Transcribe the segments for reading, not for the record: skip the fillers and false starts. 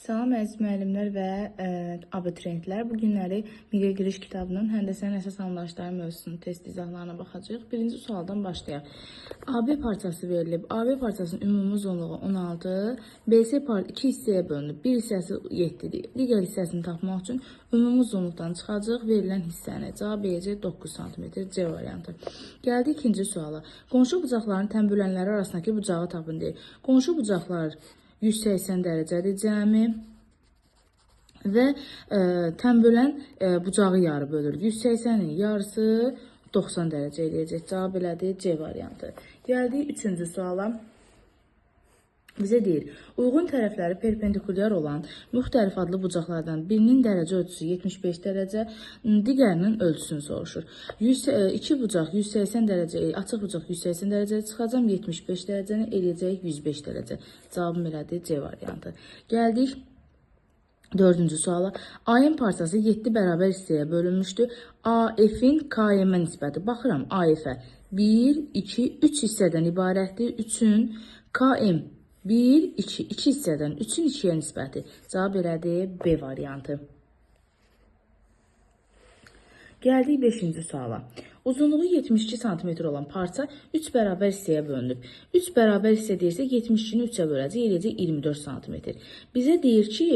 Salam əziz müəllimlər və abituriyentlər. Bu günləri Milli Giriş kitabının həndəsənin əsas anlayışları mövzusunun test izahlarına baxacağıq. Birinci sualdan başlayaq. AB parçası verilib. AB parçasının ümumi uzunluğu 16, BC parçası 2 hissəyə bölünüb. Bir hissəsi 7-dir. Digər hissəsini tapmaq üçün ümumi uzunluqdan çıxacaq verilən hissəni. Cavab verəcək 9 cm. C variantı. Gəldi ikinci suala. Qonşu bucaqların tənbülənləri arasındakı bucağı tapın deyir. Qonşu bucaqlar 180 dərəcədir cəmi və tənbülən bucağı yarı bölür. 180-in yarısı 90 dərəcə eləyəcək. Cavab elədir C variantı. Gəldik üçüncü suala. Bizə deyir, uyğun tərəfləri perpendikulyar olan müxtəlif adlı bucaqlardan birinin dərəcə ölçüsü 75 dərəcə, digərinin ölçüsünü soruşur. İki bucaq 180 dərəcə, açıq bucaq 180 dərəcə çıxacam, 75 dərəcəni eləyəcək 105 dərəcə. Cavabım elədir C variantı. Gəldik dördüncü suala. A-ın parçası 7 bərabər hissəyə bölünmüşdür. AF-in KM-ə nisbəti. Baxıram AF-ə 1, 2, 3 hissədən ibarətdir. 3-ün KM 1, 2, 2 hissədən 3-ün 2-yə nisbəti. Cavab elədir B variantı. Gəldik 5-ci suala. Uzunluğu 72 cm olan parça 3 bərabər hissəyə bölünüb. 3 bərabər hissə deyirsə 72-ni 3-ə böləcək, eləyəcək 24 cm. Bizə deyir ki,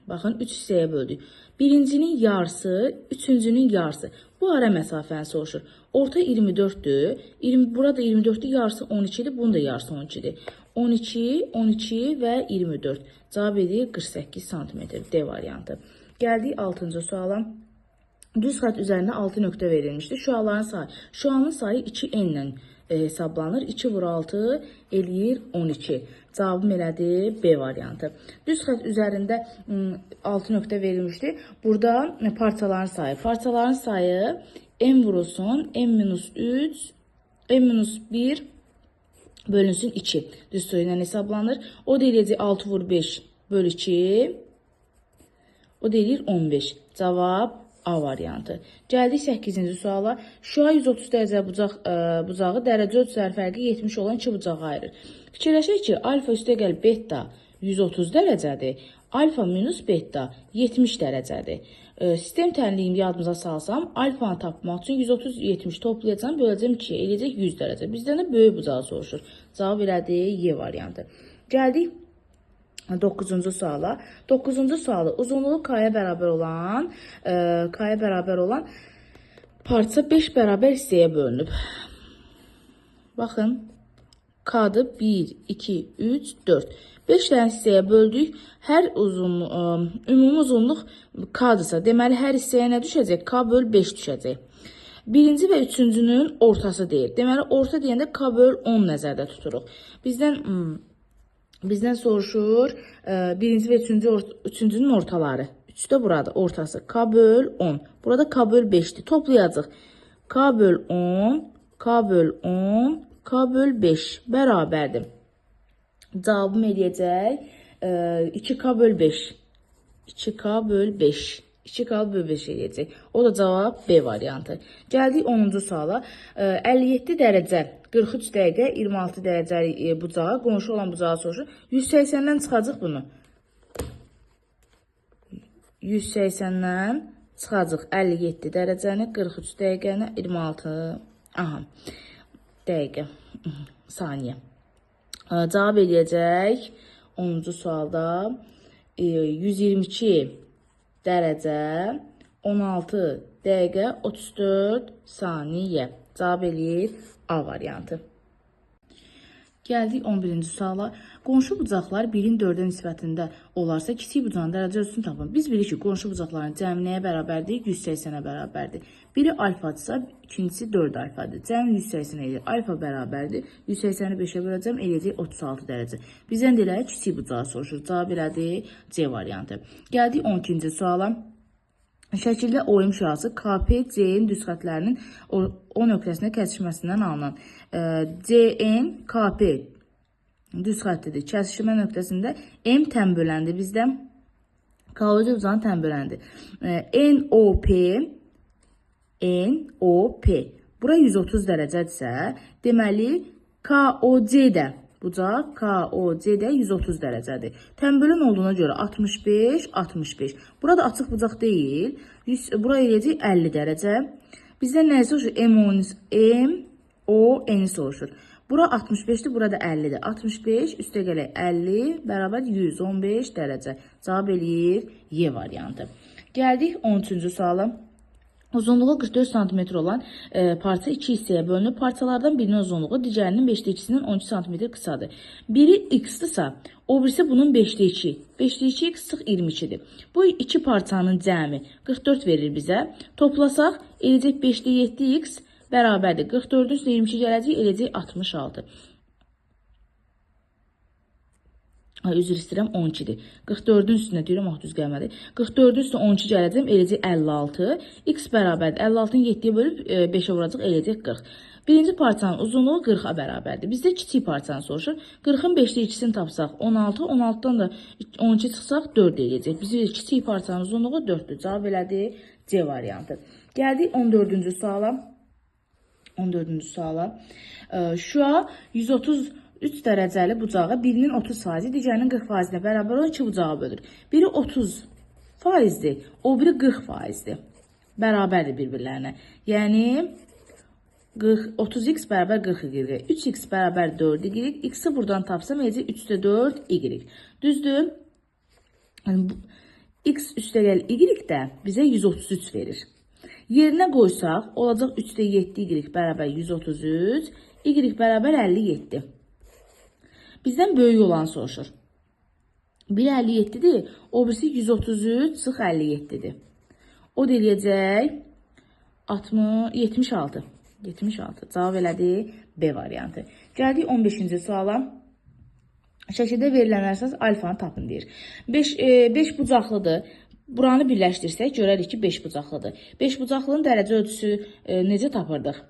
baxın 3 hissəyə böldük. Birincinin yarısı, üçüncünün yarısı. Bu ara məsafəni soruşur. Orta 24'dür. Burada 24'dür, yarısı 12'dir. Bunun da yarısı 12'dir. 12, 12 və 24. Cavab edir 48 cm. D variantı. Gəldik 6-cı suala. Düz xətt üzərində 6 nöqtə verilmişdir. Şüaların sayı. Şüanın sayı 2n ilə hesablanır. 2 vur 6 eləyir 12. Cavabım elədir B variantı. Düz xətt üzərində 6 nöqtə verilmişdir. Burada parçaların sayı. Parçaların sayı n vurulsun n-3, n-1 bölünsün 2. Düz sayı ilə hesablanır. O da eləyəcək 6 vur 5 bölü 2. O da eləyir 15. Cavab A variantı. Gəldik 8-ci suala. Şüa 130 dərəcə bucağı dərəcə ölçüləri fərqi 70 olan 2 bucağa ayırır. Fikirləşək ki, alfa üstə gəl beta 130 dərəcədir. Alfa minus beta 70 dərəcədir. Sistem tənliyimi yadımıza salsam, alfanı tapmaq üçün 130-70 toplayacağım, böləcəm 2, eləyəcək 100 dərəcə. Bizdən də böyük bucağı soruşur. Cavab elədir Y variantı. Gəldik 9-cu suala. 9-cu sualı uzunluğu K-yə bərabər olan parça 5 bərabər hissəyə bölünüb. Baxın, K-dır 1, 2, 3, 4. 5 dənə hissəyə böldük. Hər ümumi uzunluq K-dırsa, deməli hər hissəyə nə düşəcək? K böl 5 düşəcək. Birinci və üçüncünün ortası deyil. Deməli, orta deyəndə K böl 10 nəzərdə tuturuq. Bizdən soruşur birinci və üçüncünün ortaları. 3 də burada ortası. K böl 10. Burada K böl 5'dir. Toplayacaq. K böl 10, K böl 10, K böl 5 bərabərdir. Cavabım eləyəcək 2K böl 5. 2K böl 5. 2K böl 5 eləyəcək. O da cavab B variantı. Gəldik 10-cu suala. 57 dərəcə 43 dəqiqə 26 dərəcəlik bucağa, qonşu olan bucağı soruşur. 180-dən çıxacaq bunu. 180-dən çıxacaq 57 dərəcəni, 43 dəqiqəni, 26 dəqiqə, saniyə. Cavab eləyəcək 10-cu sualda 122 dərəcə 16 dəqiqə 34 saniyə. Cavab eləyir A variantı. Gəldik 11-ci suala. Qonşu bucaqlar 1-in 4-ə nisbətində olarsa, kiçik bucağın dərəcə ölçüsünü tapın. Biz bilirik ki, qonşu bucaqların cəmi nəyə bərabərdir? 180-ə bərabərdir. Biri alfadırsa, ikincisi 4 alfadır. Cəmi 180 edir. Alfa bərabərdir. 180-i 5-ə böləcəm, eləyəcək 36 dərəcə. Bizdən deyilə kiçik bucağı soruşur. Cavab elədir C variantı. Gəldik 12-ci suala. Şəkildə OM şüası KP, CN düz xətlərinin O nöqtəsində kəsişməsindən alınan CN, KP düz xəttidir. Kəsişmə nöqtəsində M tənböləndir bizdən. KOC uzanı tənböləndir. NOP. Bura 130 dərəcədirsə, deməli KOC də bucaq KOC-də 130 dərəcədir. Təmbölün olduğuna görə 65, 65. Burada açıq bucaq deyil. Bura eləyəcək 50 dərəcə. Bizdən nə soruşur? MON soruşur. Bura 65'dir, burada 50'dir. 65 üstə gələk 50 bərabər 115 dərəcə. Cavab eləyir Y variantı. Gəldik 13-cü suala. Uzunluğu 44 cm olan parça 2 hissəyə bölünüb. Parçalardan birinin uzunluğu digərinin 5'də 2'sinin 12 cm qısadır. Biri x-dırsa, o birisi bunun 5'də 2. 5'də 2 x sıx 22'dir. Bu iki parçanın cəmi 44 verir bizə. Toplasaq, eləcək 5'də 7 x bərabərdir. 44'ün üstünə 22 gələcək, eləcək 66. Üzr istəyirəm, 12'dir. 44'ün üstünə deyirəm, düz gəlmədi. 44'ün üstünə 12 gələcəm, eləcək 56. X bərabərdir. 56'ın 7'yə bölüb 5'ə vuracaq, eləcək 40. Birinci parçanın uzunluğu 40'a bərabərdir. Bizdə kiçik parçanı soruşur. 40'ın 5'də 2'sini tapsaq 16, 16'dan da 12 çıxsaq 4 eləyəcək. Bizə kiçik parçanın uzunluğu 4'dür. Cavab elədi C variantı. Gəldik 14-cü suala. 14-cü suala. Şua 133 dərəcəli bucağı birinin 30%, digərinin 40%-nə bərabər olan iki bucağı bölür. Biri 30%-dir, o biri 40%-dir. Bərabərdir bir-birlərinə. Yəni 30x bərabər 40y, 3x bərabər 4y, x-i buradan tapsam eləcək 3-də 4y. Düzdür? X üstə gəl y də bizə 133 verir. Yerinə qoysaq, olacaq 3-də 7y bərabər 133, y bərabər 57. Bizdən böyük olan soruşur. Biri 57'dir, o birisi 133 sıx 57'dir. O da eləyəcək 76. 76. Cavab elədi B variantı. Gəldik 15-ci suala. Şəkildə verilən əsas alfanı tapın deyir. 5 bucaqlıdır. Buranı birləşdirsək, görərik ki, 5 bucaqlıdır. 5 bucaqlının dərəcə ölçüsü necə tapırdıq?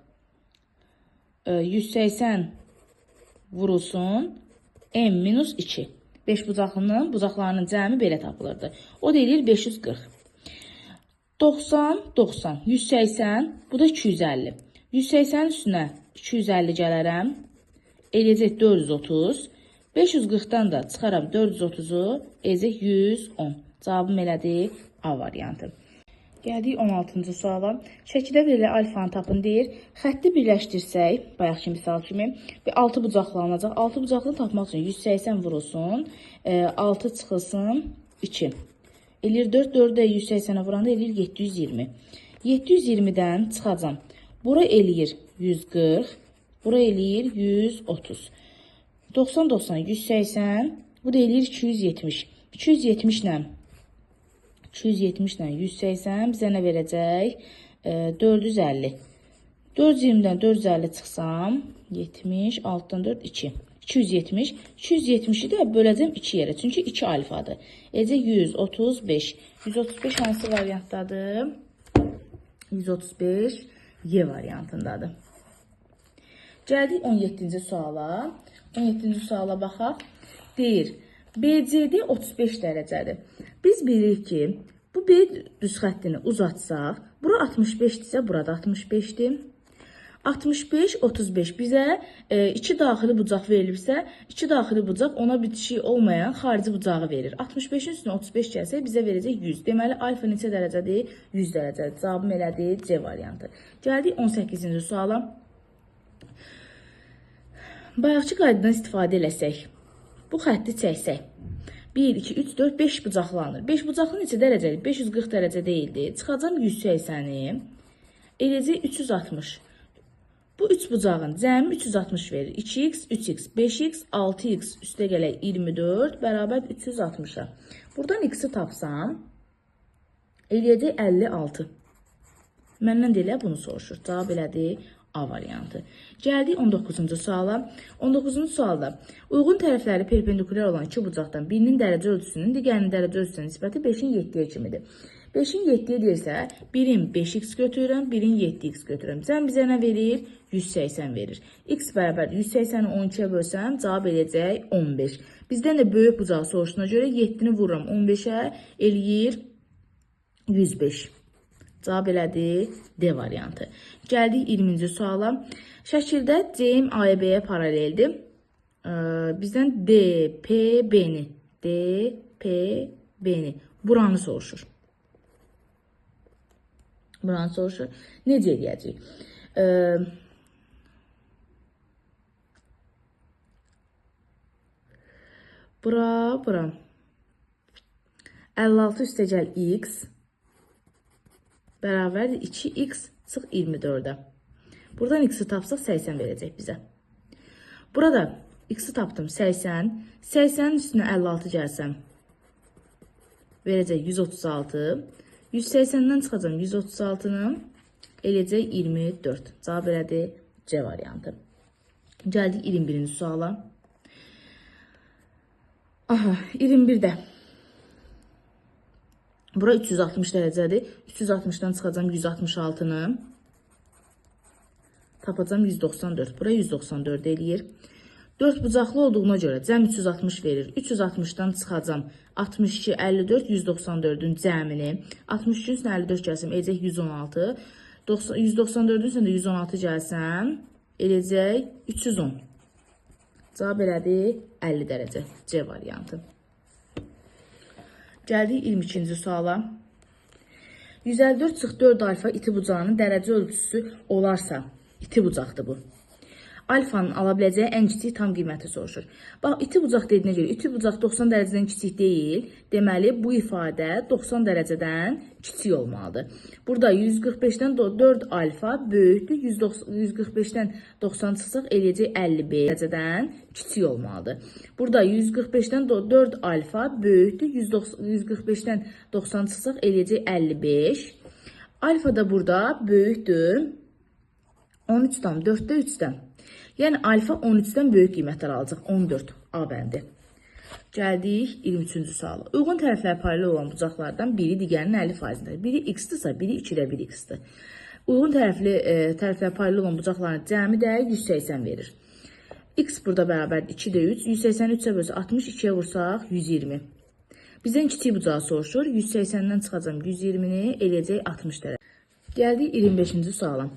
180 vurulsun m-2. 5 bucaqlarının cəmi belə tapılırdı. O deyilir 540. 90, 90, 180, bu da 250. 180 üstünə 250 gələrəm. Eləyəcək 430. 540'dan da çıxaram 430'u, eləyəcək 110. Cavabım elədi A variantı. Gəldik 16-cı suala. Şəkildə verilən alfanı tapın deyir. Xətti birləşdirsək, bayaqki misal kimi, 6 bucaqlı alınacaq. 6 bucaqlı tapmaq üçün 180 vurulsun, 6 çıxılsın 2. Eləyir 4, 4'də 180'ə vuranda eləyir 720. 720'dən çıxacam. Bura eləyir 140, bura eləyir 130. 90, 90, 180, bu da eləyir 270. 270 ilə 180 bizə nə verəcək? 450. 420'dən 450 çıxsam, 70, altdan 4, 2. 270. 270'i də böləcəm 2 yerə. Çünki 2 alfadır. Eləcək 135. 135 hansı variantdadır? 135 Y variantındadır. Gəldik 17-ci suala. 17-ci suala baxaq. Deyir, BCD 35 dərəcədir. Biz bilirik ki, bu B düz xəttini uzatsaq, bura 65-dirsə, burada 65-dir. 65, 35 bizə 2 daxili bucaq verilibsə, 2 daxili bucaq ona bitişik olmayan xarici bucağı verir. 65'in üstünə 35 gəlsə bizə verəcək 100. Deməli, alfa neçə dərəcədir? 100 dərəcədir. Cavabım elədi C variantı. Gəldik 18-ci suala. Bayaqçı qaydadan istifadə eləsək, bu xətti çəksək. 1, 2, 3, 4, 5 bucaqlanır. 5 bucaqlı neçə dərəcədir? 540 dərəcə deyildi. Çıxacam 180'i. Eləcək 360. Bu 3 bucağın cəmi 360 verir. 2x, 3x, 5x, 6x üstə gələk 24 bərabər 360'a. Buradan x-i tapsam, eləyəcək 56. Məndən də elə bunu soruşur. Cavab elədi A variantı. Gəldik 19-cu suala. 19-cu sualda uyğun tərəfləri perpendikulyar olan iki bucaqdan birinin dərəcə ölçüsünün digərinin dərəcə ölçüsünün nisbəti 5'in 7'yə kimidir. 5'in 7'yə deyirsə, birin 5x götürürəm, birin 7x götürürəm. Cəm bizə nə verir? 180 verir. X bərabər 180'i 12'yə bölsəm, cavab eləyəcək 15. Bizdən də böyük bucağı soruşduğuna görə 7'ni vururam 15'ə, eləyir 105. Cavab elədi D variantı. Gəldik 20-ci suala. Şəkildə CM AEB-yə paraleldir. bizdən DPB-ni buranı soruşur. Buranı soruşur. Necə eləyəcəyik? Bura 56 üstəgəl x bərabərdir 2x çıx 24-ə. Buradan x-i tapsaq 80 verəcək bizə. Burada x-i tapdım 80. 80-in üstünə 56 gəlsəm verəcək 136. 180-dən çıxacam 136-nı eləcək 24. Cavab elədi C variantı. Gəldik 21-ci suala. Aha, 21-də. Bura 360 dərəcədir. 360-dan çıxacam 166-nı. Tapacam 194. Bura 194 eləyir. 4 bucaqlı olduğuna görə cəm 360 verir. 360-dan çıxacam 62, 54, 194-ün cəmini. 63-ün üstünə 54 gəlsəm eləcək 116. 194-ün üstündə 116 gəlsəm eləcək 310. Cavab elədi 50 dərəcə. C variantı. Gəldik 22-ci suala. 154 çıx 4 alfa iti bucağının dərəcə ölçüsü olarsa, iti bucaqdır bu. Alfanın ala biləcəyi ən kiçik tam qiyməti soruşur. Bax, iti bucaq dediyinə görə, iti bucaq 90 dərəcədən kiçik deyil. Deməli, bu ifadə 90 dərəcədən kiçik olmalıdır. Burada 145-dən 4 alfa böyükdür. 145-dən 90 çıxsaq eləyəcək 55 dərəcədən kiçik olmalıdır. Burada 145-dən 4 alfa böyükdür. 145-dən 90 çıxsaq eləyəcək 55. Alfa da burada böyükdür. 13-dən, 4-də 3-dən. Yəni, alfa 13-dən böyük qiymətlər alacaq. 14 A bəndi. Gəldik 23-cü suala. Uyğun tərəflər paralel olan bucaqlardan biri digərinin 50%-dir. Biri x-dırsa, biri 2-də 1 x-dir. Uyğun tərəflər paralel olan bucaqların cəmi də 180 verir. X burada bərabərdir 2-də 3. 183-ə bölsə 62-yə vursaq 120. Bizdən kiçik bucağı soruşur. 180-dən çıxacam 120-ni eləyəcək 60 dərəcə. Gəldik 25-ci suala.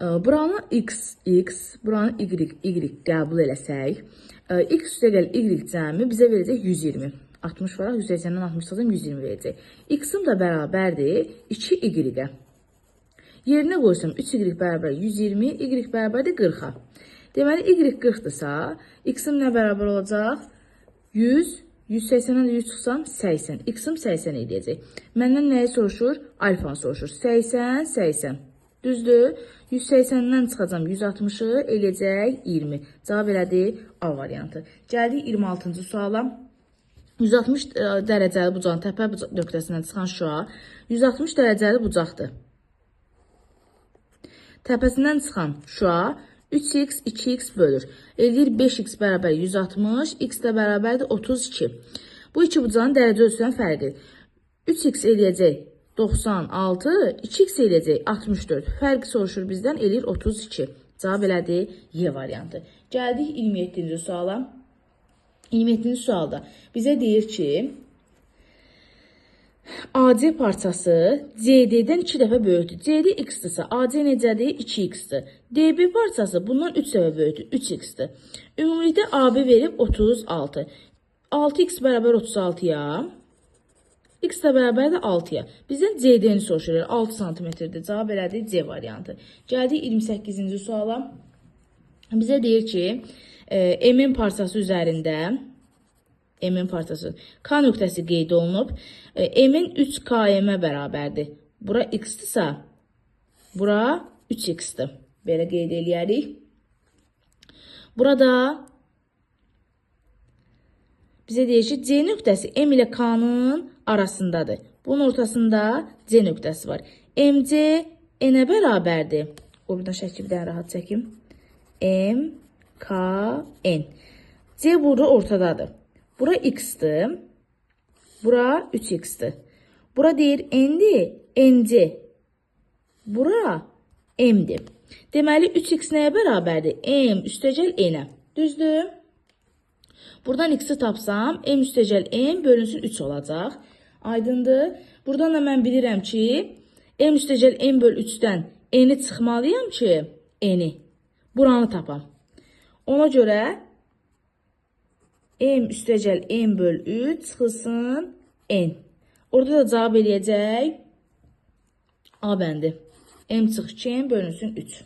Buranı x, buranı y qəbul eləsək, x üstəgəl y cəmi bizə verəcək 120. 60 var, 180-dən 60 çıxacam 120 verəcək. X-ım da bərabərdir 2y-ə. Yerinə qoysam 3y bərabər 120, y bərabərdir 40-a. Deməli, y 40-dırsa, x-ım nə bərabər olacaq? 100, 180-dən 100 çıxsam 80. X-ım 80 eləyəcək. Məndən nəyi soruşur? Alfanı soruşur. 80, 80. Düzdür? 180-dən çıxacam 160-ı eləyəcək 20. Cavab elədi A variantı. Gəldik 26-cı suala. 160 dərəcəli bucağın təpə nöqtəsindən çıxan şüa 160 dərəcəli bucaqdır. Təpəsindən çıxan şüa 3x, 2x bölür. Eləyir 5x bərabər 160, x də bərabərdir 32. Bu iki bucağın dərəcə ölçüsünün fərqi. 3x eləyəcək 96, 2x eləyəcək 64. Fərqi soruşur bizdən, eləyir 32. Cavab elədi Y variantı. Gəldik 27-ci suala. 27-ci sualda bizə deyir ki, AC parçası CD-dən 2 dəfə böyükdür. CD x-dırsa, AC necədir? 2x-dir. DB parçası bundan 3 dəfə böyükdür. 3x-dir. Ümumilikdə AB verib 36. 6x bərabər 36-ya. X də bərabərdir 6-ya. Bizdən CD-ni soruşur. 6 cm-dir. Cavab elədi C variantı. Gəldik 28-ci suala. Bizə deyir ki, M-in parçası üzərində M-in parçası K nöqtəsi qeyd olunub. M-in 3KM-ə bərabərdir. Bura x-dırsa, bura 3x-dir. Belə qeyd eləyərik. Burada bizə deyir ki, C nöqtəsi M ilə K-nın arasındadır. Bunun ortasında C nöqtəsi var. MC N-ə bərabərdir. O buradan şəkli bir daha rahat çəkim. M, K, N. C burada ortadadır. Bura x-dir. Bura 3x-dir. Bura deyir N-dir. NC. Bura M-dir. Deməli 3x nəyə bərabərdir? M üstəgəl N-ə. Düzdür? Buradan x-i tapsam, M üstəgəl M bölünsün 3 olacaq. Aydındır. Buradan da mən bilirəm ki, M üstəgəl M böl 3-dən N-i çıxmalıyam ki, N-i. Buranı tapam. Ona görə m üstəgəl n böl 3 çıxılsın n. Orada da cavab eləyəcək A bəndi. M çıx 2n bölünsün 3.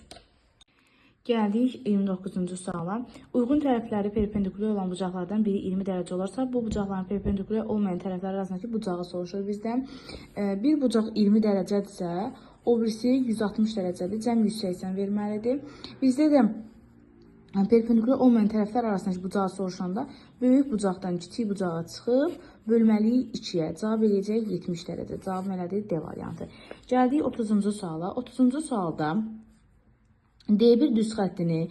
Gəldik 29-cu suala. Uyğun tərəfləri perpendikulyar olan bucaqlardan biri 20 dərəcə olarsa, bu bucaqların perpendikulyar olmayan tərəfləri arasındakı bucağı soruşur bizdən. Bir bucaq 20 dərəcədirsə, o birisi 160 dərəcədir, cəm 180 verməlidir. Bizdə də perpendikulyar olmayan tərəflər arasındakı bucağı soruşanda böyük bucaqdan kiçik bucağa çıxıb bölməliyik 2-yə. Cavab eləyəcək 70 dərəcə. Cavab elədir D variantı. Gəldik 30-cu suala. 30-cu sualda D1 düz xəttini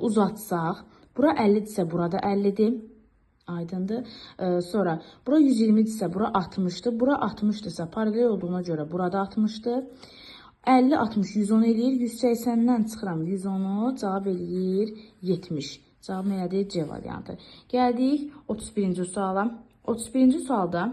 uzatsaq, bura 50-dirsə, burada 50-dir. Aydındır. Sonra bura 120-dirsə, bura 60-dır. Bura 60-dırsa, paralel olduğuna görə burada 60-dır. 50, 60, 110 eləyir. 180-dən çıxıram 110-u, cavab eləyir 70. Cavab elədir C variantı. Gəldik 31-ci suala. 31-ci sualda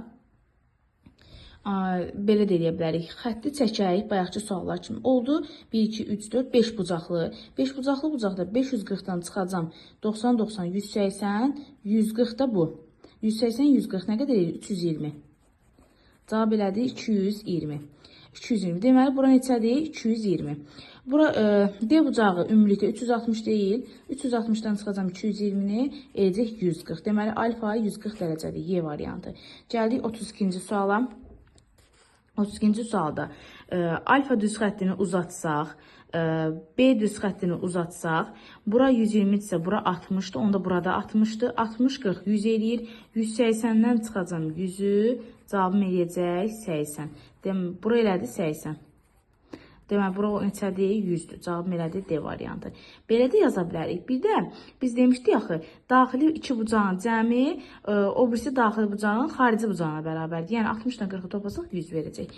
belə də eləyə bilərik. Xətti çəkək, bayaqçı suallar kimi oldu. 1, 2, 3, 4, 5 bucaqlı. 5 bucaqlı bucaqda 540-dan çıxacam. 90, 90, 180, 140 da bu. 180, 140 nə qədər edir? 320. Cavab elədi 220. 220. Deməli, bura neçədir? 220. Bura D bucağı ümumilikdə 360 deyil. 360-dan çıxacam 220-ni, eləcək 140. Deməli, alfa 140 dərəcədir. Y variantı. Gəldik 32-ci suala. 32-ci sualda alfa düz xəttini uzatsaq, B düz xəttini uzatsaq, bura 120-dirsə, bura 60-dır, onda burada 60-dır. 60, 40, 100 eləyir. 180-dən çıxacam 100-ü, cavabım eləyəcək 80. Bura elədi 80. Deməli, bura neçədir? 100-dür. Cavabım elədir D variantı. Belə də yaza bilərik. Bir də biz demişdik axı, daxili iki bucağın cəmi, o birisi daxili bucağın xarici bucağına bərabərdir. Yəni 60-dan 40-ı toplasaq 100 verəcək.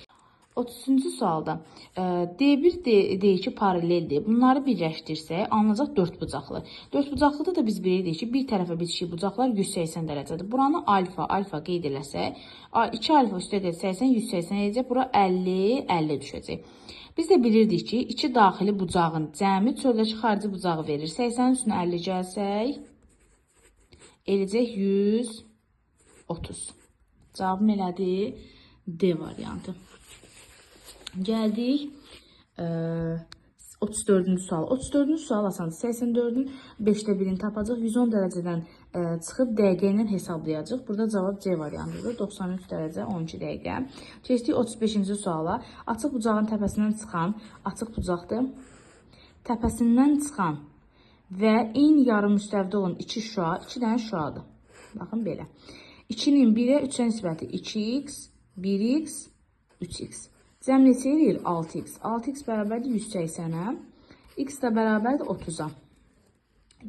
30-cu sualda D1, D2 paraleldir. Bunları birləşdirsək, alınacaq 4 bucaqlı. 4 bucaqlıda da biz bilirik ki, bir tərəfə bitişik bucaqlar 180 dərəcədir. Buranı alfa qeyd eləsək, 2 alfa üstədə 80, 180 edəcək. Bura 50, 50 düşəcək. Biz də bilirdik ki, iki daxili bucağın cəmi çöldəki xarici bucağı verir. 80-in üstünə 50 gəlsək, eləcək 130. Cavabım elədir D variantı. Gəldik 34-cü sual. 34-cü sual asandır. 84-ün 5də 1-ini tapacaq. 110 dərəcədən çıxıb dəqiqə ilə hesablayacaq. Burada cavab C variantıdır. 93 dərəcə 12 dəqiqə. Keçdik 35-ci suala. Açıq bucağın təpəsindən çıxan, açıq bucaqdır. Təpəsindən çıxan və eyni yarım müstəvidə olan 2 şüa, 2 dənə şüadır. Baxın belə. 2-nin 1-ə 3-ə nisbəti 2x, 1x, 3x. Cəm neçə eləyir? 6x. 6x bərabərdir 180-ə. X də bərabərdir 30-a.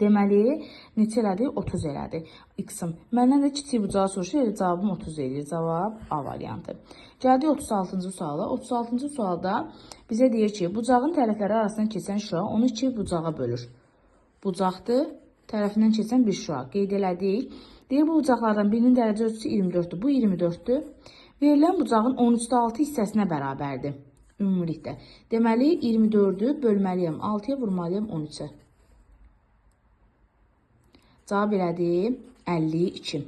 Deməli, neçə elədi? 30 elədi. X-im. Məndən də kiçik bucağı soruşur. Elə cavabım 30 eləyir. Cavab A variantı. Gəldik 36-cı suala. 36-cı sualda bizə deyir ki, bucağın tərəfləri arasından keçən şüa onu 2 bucağa bölür. Bucaqdır. Tərəfindən keçən bir şüa. Qeyd elədik. Deyir, bu bucaqlardan birinin dərəcə ölçüsü 24-dür. Bu 24-dür. Verilən bucağın 13/6 hissəsinə bərabərdir. Ümumilikdə. Deməli, 24-ü bölməliyəm 6-ya, vurmalıyam 13-ə. Cavab elədi 52.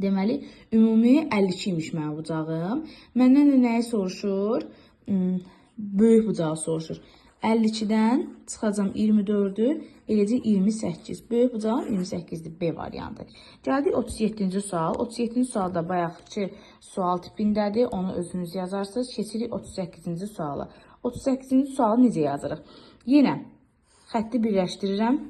Deməli, ümumi 52 imiş mənim bucağım. Məndən də nəyi soruşur? Böyük bucağı soruşur. 52-dən çıxacam 24-ü, eləcək 28. Böyük bucağım 28-dir. B variantı. Gəldik 37-ci sual. 37-ci sualda bayaqçı sual tipindədir. Onu özünüz yazarsınız. Keçirik 38-ci suala. 38-ci sualı necə yazırıq? Yenə xətti birləşdirirəm.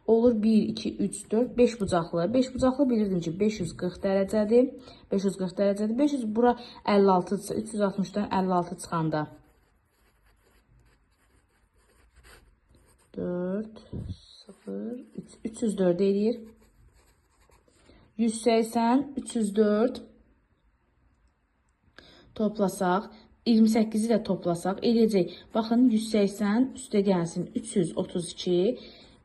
Olur 1, 2, 3, 4, 5 bucaqlı. 5 bucaqlı bilirdim ki 540 dərəcədir. 540 dərəcədir. 500 bura 56-dırsa 360-dan 56 çıxanda 4, 0, 304 eləyir. 180, 304 toplasaq, 28-i də toplasaq, eləyəcək. Baxın, 180 üstə gəlsin, 332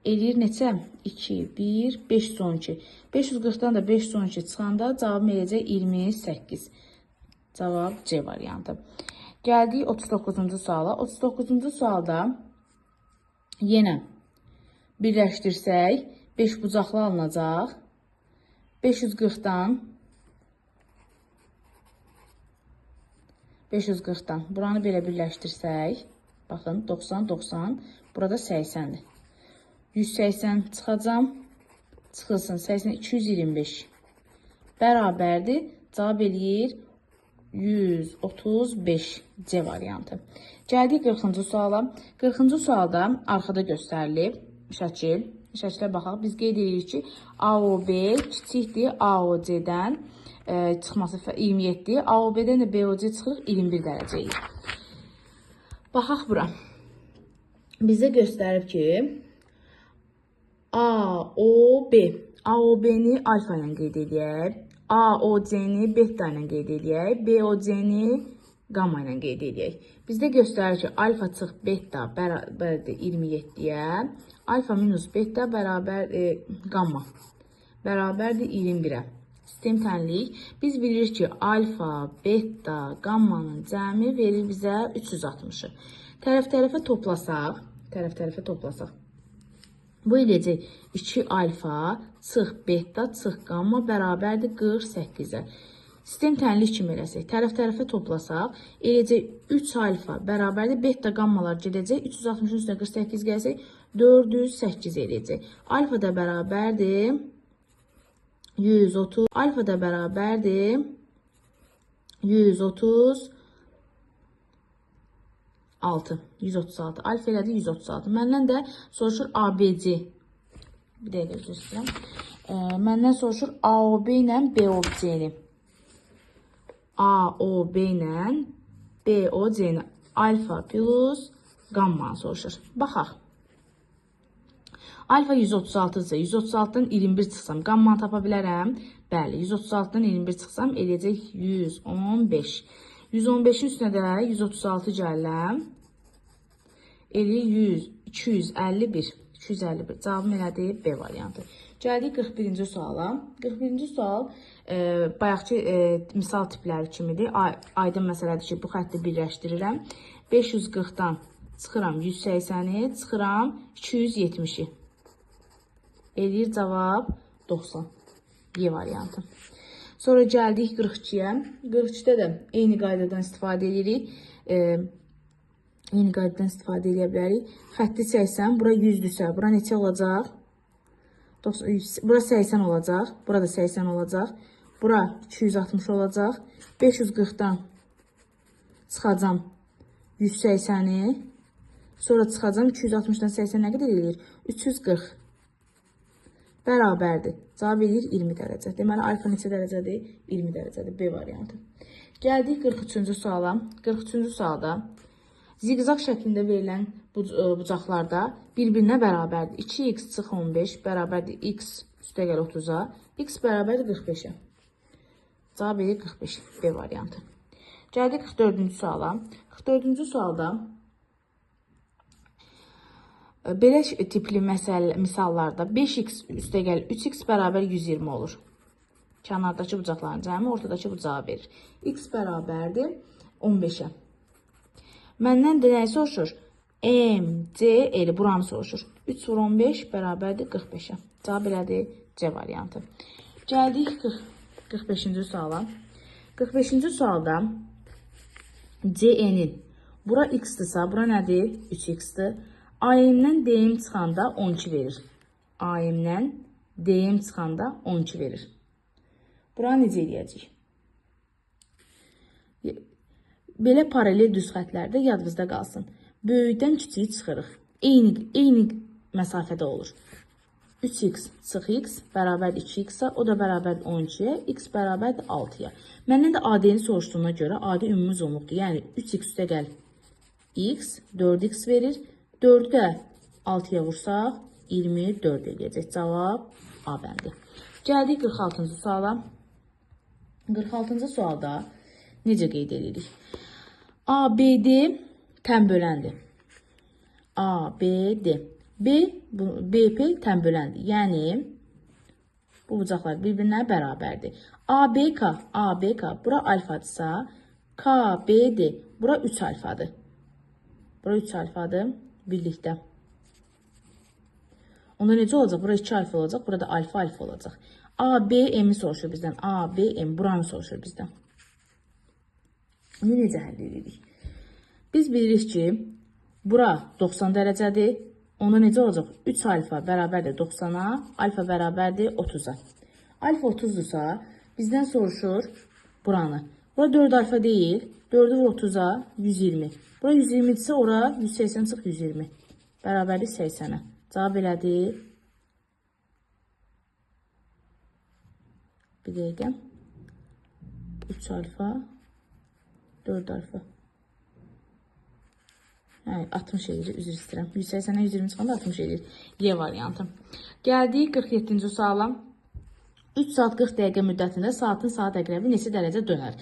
eləyir neçə? 2, 1, 512. 540-dan da 512 çıxanda cavabım eləyəcək 28. Cavab C variantı. Gəldik 39-cu suala. 39-cu sualda yenə birləşdirsək 5 bucaqlı alınacaq. 540-dan buranı belə birləşdirsək, baxın 90, burada 80-dir. 180 çıxacam, çıxılsın 80, 225 bərabərdir, cavab eləyir 135 C variantı. Gəldik 40-cı suala. 40-cı sualda arxada göstərilib şəkil. Şəkilə baxaq. Biz qeyd edirik ki, AOB kiçikdir AOC-dən çıxması 27, AOB-dən də BOC çıxırıq 21 dərəcəyə. Baxaq bura. Bizə göstərib ki, AOB-ni alfa ilə qeyd edək, AOC-ni beta ilə qeyd edək, BOC-ni gamma ilə qeyd edək. Bizdə göstərir ki, alfa çıx beta bərabərdir 27-yə, alfa minus beta bərabər gamma bərabərdir 21-ə. Sistem tənlik. Biz bilirik ki, alfa, beta, gammanın cəmi verir bizə 360-ı. Tərəf-tərəfə toplasaq. Bu eləcək 2 alfa çıx beta çıx gamma bərabərdir 48-ə. Sistem tənlik kimi eləsək, tərəf-tərəfə toplasaq, eləcək 3 alfa bərabərdir beta gammalar gedəcək, 360-ın üstünə 48 gəlsək, 408 eləyəcək. Alfa da bərabərdir 130, alfa da bərabərdir 136. 136. Alfa elədi 136. Məndən də soruşur ABC. Bir dəqiqə üzr istəyirəm. Məndən soruşur AOB ilə BOC-ni. AOB ilə BOC-ni. Alfa plus gamma soruşur. Baxaq. Alfa 136-dırsa, 136-dan 21 çıxsam, gamma tapa bilərəm. Bəli, 136-dan 21 çıxsam, eləyəcək 115. 115-in üstünə də 136 gələm. Eləyir 251. Cavabım elədir B variantı. Gəldik 41-ci suala. 41-ci sual bayaqki misal tipləri kimidir. Aydın məsələdir ki, bu xətti birləşdirirəm. 540-dan çıxıram 180-i, çıxıram 270-i. Eləyir cavab 90. Y variantı. Sonra gəldik 42-yə. 42-də də eyni qaydadan istifadə edirik. Eyni qaydadan istifadə edə bilərik. Xətti 80, bura 100-dürsə, bura neçə olacaq? Bura 80 olacaq, bura da 80 olacaq. Bura 260 olacaq. 540-dan çıxacam 180-i. Sonra çıxacam 260-dan 80 nə qədər eləyir? 340. Bərabərdir. Cavab edir 20 dərəcə. Deməli, alfa neçə dərəcədir? 20 dərəcədir. B variantı. Gəldik 43-cü suala. 43-cü sualda ziqzaq şəklində verilən bucaqlarda bir-birinə bərabərdir. 2x çıx 15 bərabərdir x üstəgəl 30-a. X bərabərdir 45-ə. Cavab edir 45. B variantı. Gəldik 44-cü suala. 44-cü sualda belə tipli misallarda 5x üstəgəl 3x bərabər 120 olur. Kənardakı bucaqların cəmi ortadakı bucağı verir. X bərabərdir 15-ə. Məndən də nəyi soruşur? M, C, L buranı soruşur. 3 vur 15 bərabərdir 45-ə. Cavab elədir C variantı. Gəldik 45-ci suala. 45-ci sualda CN-in bura x-dırsa, bura nədir? 3x-dir. AM-dən DM çıxanda 12 verir. AM-dən DM çıxanda 12 verir. Bura necə eləyəcək? Belə paralel düz xətlərdə yadınızda qalsın. Böyükdən kiçiyi çıxırıq. Eyni məsafədə olur. 3x çıx x bərabərdir 2x-a, o da bərabərdir 12-yə, x bərabərdir 6-ya. Məndən də AD-ni soruşduğuna görə AD ümumi uzunluqdur. Yəni 3x üstəgəl x 4x verir. 4-ü də 6-ya vursaq 24 eləyəcək. Cavab A bəndi. Gəldik 46-cı suala. 46-cı sualda necə qeyd edirik? ABD tən böləndir. ABD. BP tən böləndir. Yəni bu bucaqlar bir-birinə bərabərdir. ABK bura alfadırsa, KBD bura 3 alfadır. Bura 3 alfadır birlikdə. Onda necə olacaq? Bura 2 alfa olacaq, burada alfa alfa olacaq. A, B, M-i soruşur bizdən. A, B, M, buranı soruşur bizdən. İndi necə həll edirik? Biz bilirik ki, bura 90 dərəcədir. Onda necə olacaq? 3 alfa bərabərdir 90-a, alfa bərabərdir 30-a. Alfa 30-dursa, bizdən soruşur buranı. Bura 4 alfa deyil, 4-ü vur 30-a, 120. Bura 120-dirsə, ora 180 çıx 120. Bərabərdir 80-ə. Cavab elədir. Bir dəqiqə. 3 alfa, 4 alfa. 60 edir, üzr istəyirəm. 180-ə 120 çıxanda 60 edir. Y variantı. Gəldik 47-ci suala. 3 saat 40 dəqiqə müddətində saatın saat əqrəbi neçə dərəcə dönər?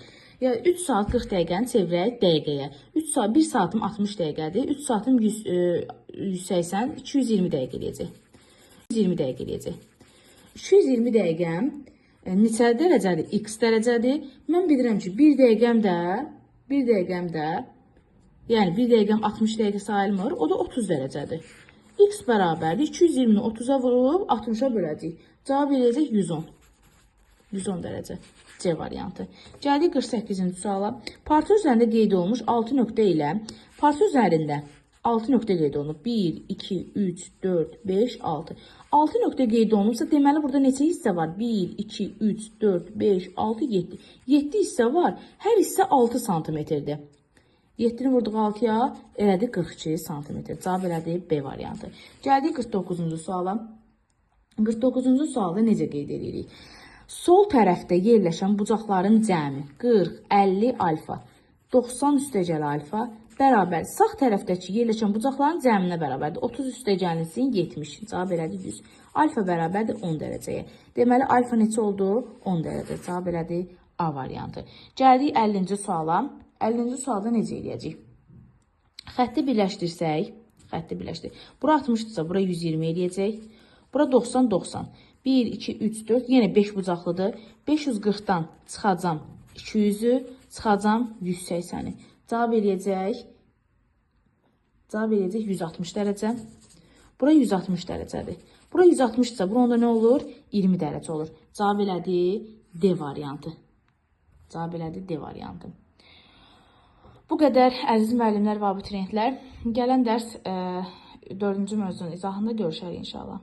Yəni 3 saat 40 dəqiqəni çevirək dəqiqəyə. 1 saatım 60 dəqiqədir. 3 saatım 180, 220 dəqiqə eləyəcək. 220 dəqiqə eləyəcək. 220 dəqiqəm neçə dərəcədir? X dərəcədir. Mən bilirəm ki, 1 dəqiqəm də, yəni 1 dəqiqəm 60 dəqiqə sayılmır, o da 30 dərəcədir. X bərabərdir, 220-ni 30-a vurub 60-a böləcək. Cavab eləyəcək 110. 110 dərəcə. C variantı. Gəldik 48-ci suala. Parti üzərində qeyd olunmuş 6 nöqtə ilə parti üzərində 6 nöqtə qeyd olunub. 1, 2, 3, 4, 5, 6. 6 nöqtə qeyd olunubsa, deməli burada neçə hissə var? 1, 2, 3, 4, 5, 6, 7. 7 hissə var. Hər hissə 6 santimetrdir. 7-ni vurduq 6-ya, elədi 42 santimetr. Cavab elədi B variantı. Gəldik 49-cu suala. 49-cu sualda necə qeyd edirik? Sol tərəfdə yerləşən bucaqların cəmi 40, 50 alfa, 90 üstəgəl alfa bərabər. Sağ tərəfdəki yerləşən bucaqların cəminə bərabərdir. 30 üstəgəlinsin 70. Cavab elədi 100. Alfa bərabərdir 10 dərəcəyə. Deməli, alfa neçə oldu? 10 dərəcə. Cavab elədi A variantı. Gəldik 50-ci suala. 50-ci sualda necə eləyəcək? Xətti birləşdirsək, Bura 60-dırsa, bura 120 eləyəcək. Bura 90, 90. 1, 2, 3, 4. Yenə 5 bucaqlıdır. 540-dan çıxacam 200-ü, çıxacam 180-i. Cavab eləyəcək 160 dərəcə. Bura 160 dərəcədir. Bura 160-dırsa, bura onda nə olur? 20 dərəcə olur. Cavab elədi D variantı. Bu qədər əziz müəllimlər və abituriyentlər. Gələn dərs 4-cü mövzunun izahında görüşərik inşallah.